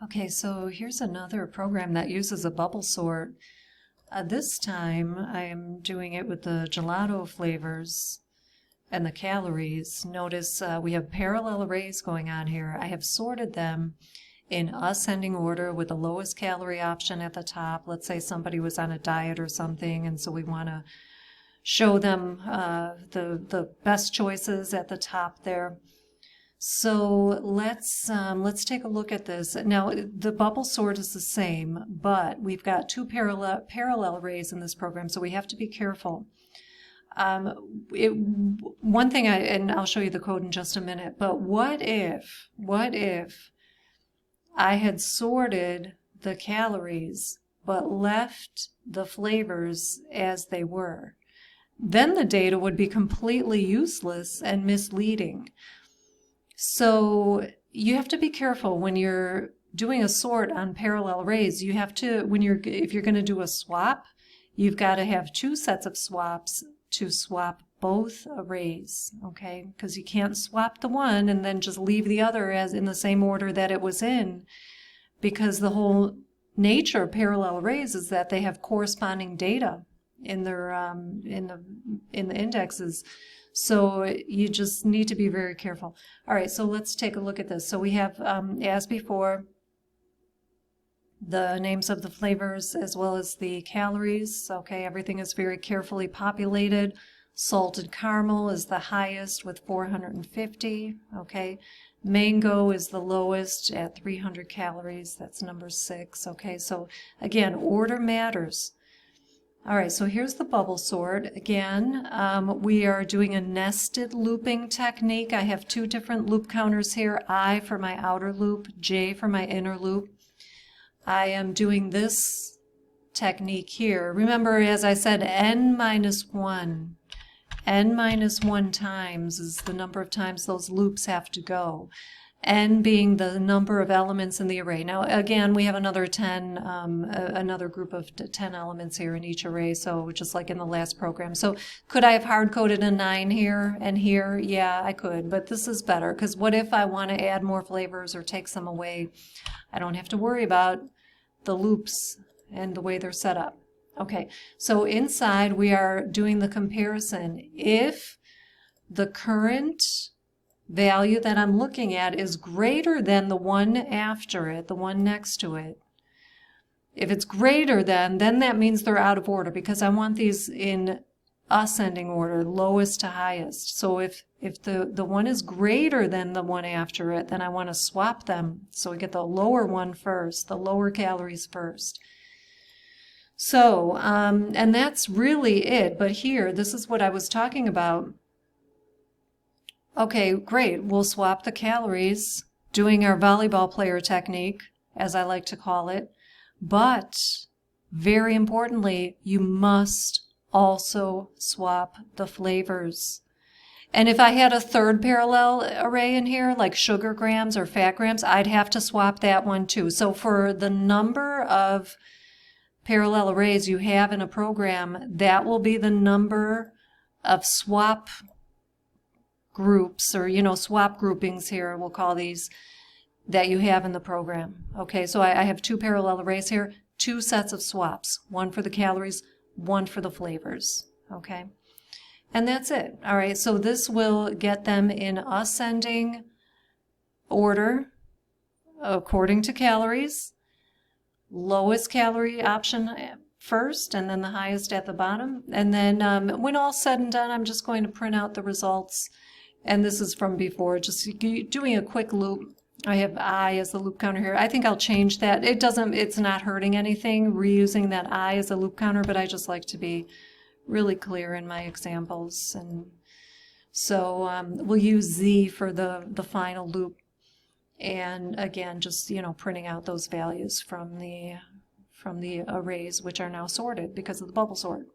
Okay, so here's another program that uses a bubble sort. This time I'm doing it with the gelato flavors and the calories. Notice we have parallel arrays going on here. I have sorted them in ascending order with the lowest calorie option at the top. Let's say somebody was on a diet or something, and so we want to show them the best choices at the top there. So let's take a look at this. Now the bubble sort is the same, but we've got two parallel arrays in this program, so we have to be careful. One thing, and I'll show you the code in just a minute, but what if I had sorted the calories but left the flavors as they were? Then the data would be completely useless and misleading. So you have to be careful when you're doing a sort on parallel arrays. You have to, if you're going to do a swap, you've got to have two sets of swaps to swap both arrays, okay? Because you can't swap the one and then just leave the other as in the same order that it was in, because the whole nature of parallel arrays is that they have corresponding data in their in the indexes. So you just need to be very careful. All right, so let's take a look at this. So we have, as before, the names of the flavors as well as the calories. Okay, everything is very carefully populated. Salted caramel is the highest with 450. Okay, mango is the lowest at 300 calories. That's number 6. Okay, so again, order matters. All right, so here's the bubble sort. Again, we are doing a nested looping technique. I have two different loop counters here, I for my outer loop, J for my inner loop. I am doing this technique here. Remember, as I said, n minus 1. N minus 1 times is the number of times those loops have to go. N being the number of elements in the array. Now again, we have another 10, another group of 10 elements here in each array, so just like in the last program. So could I have hard-coded a 9 here and here? Yeah, I could, but this is better, because what if I want to add more flavors or take some away? I don't have to worry about the loops and the way they're set up. Okay, so inside we are doing the comparison. If the current value that I'm looking at is greater than the one after it, the one next to it. If it's greater than, then that means they're out of order, because I want these in ascending order, lowest to highest. So if the one is greater than the one after it, then I want to swap them. So we get the lower one first, the lower calories first. So, and that's really it. But here, this is what I was talking about. Okay, great. We'll swap the calories, doing our volleyball player technique, as I like to call it. But very importantly, you must also swap the flavors. And if I had a third parallel array in here, like sugar grams or fat grams, I'd have to swap that one too. So for the number of parallel arrays you have in a program, that will be the number of swap groups, or swap groupings here, we'll call these, that you have in the program. Okay, so I have two parallel arrays here, two sets of swaps, one for the calories, one for the flavors. Okay, and that's it. All right, so this will get them in ascending order according to calories, lowest calorie option first, and then the highest at the bottom. And then when all said and done, I'm just going to print out the results. And this is from before, just doing a quick loop. I have I as the loop counter here. I think I'll change that. It's not hurting anything reusing that I as a loop counter, but I just like to be really clear in my examples. And so we'll use Z for the final loop. And again, just, printing out those values from the arrays, which are now sorted because of the bubble sort.